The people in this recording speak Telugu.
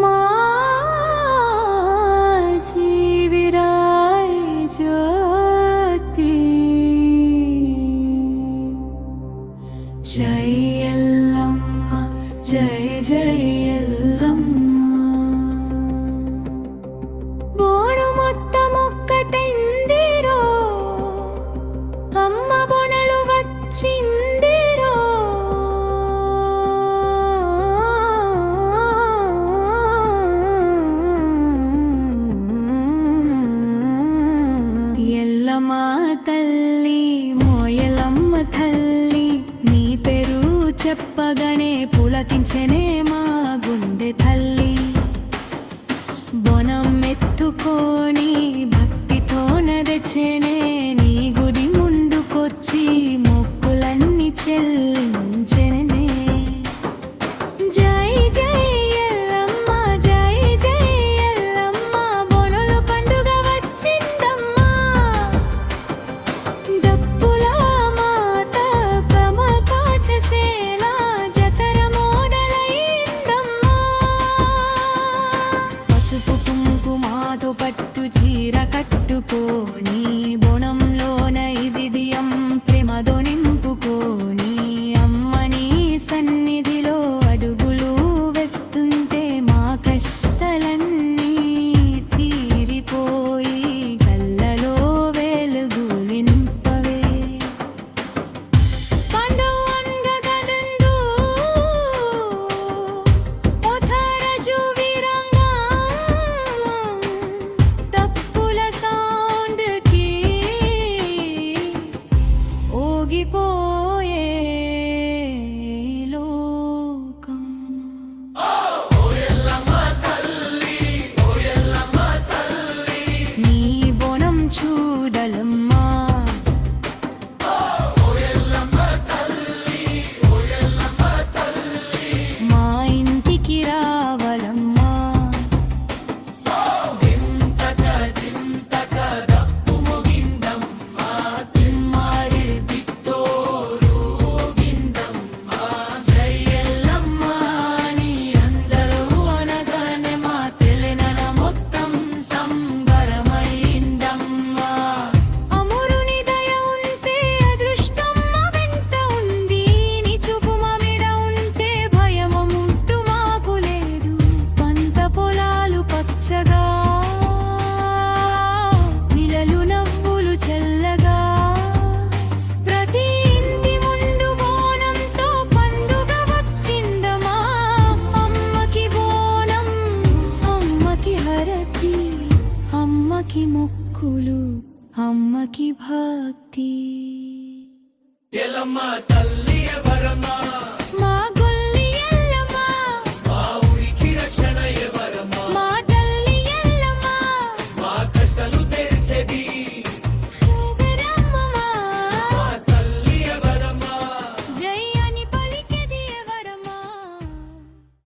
మా జీవిరాయ్ జ్యోతి జై ఎల్లమ్మ జై జై ఎల్లమ్మ బోను మొత్తం ఒక్కటెందిరో అమ్మ బొనలు వచ్చిందిరో ఎల్లమ్మ తల్లి మోయలమ్మ తల్లి నీ పేరు చెప్పగానే పులకించెనే మా గుండె తల్లి బొనం ఎత్తుకొని భక్తితో నదచెనే నీ గుడి ముందుకొచ్చి మొక్కులన్నీ చెల్లించెనే జై జై ఎల్లమ్మ జై జై ఎల్లమ్మ బొనులు పండుగ వచ్చిందమ్మా డప్పుల మాత ప్రమకాచసేలా జతర మొదలైందమ్మా పసుపు కుంకుమాతో పట్టు చీర కట్టుకోని బొణంలోన ఇదిదియం ప్రేమతో నింపుకోని అమ్మని సన్నిధిలో అడుగులు వేస్తుంటే మా కష్టాలన్నీ తీరిపోయి కళ్ళలో వెలుగు నింపవే పండువంగగనందు ఒథరజు విరంగా తప్పుల సౌండ్కి ఊగిపోయే లోకం నీ బొనం చూడలమ్మా మా ఇంటికి రావలమ్మా అమురుని దయ ఉంటే అదృష్టం మా వెంట ఉంది నీ చూపు మా మీద ఉంటే భయము ముట్టు మాకు లేదు పంట పొలాలు పచ్చగా పిల్లలు నవ్వులు చల్లగా ప్రతి ఇంటి ముందు బోనంతో పండుగ వచ్చిందమా అమ్మకి బోనం అమ్మకి హరతి అమ్మకి మొక్కులు అమ్మకి భక్తి ఎల్లమ్మ తల్లి వరమా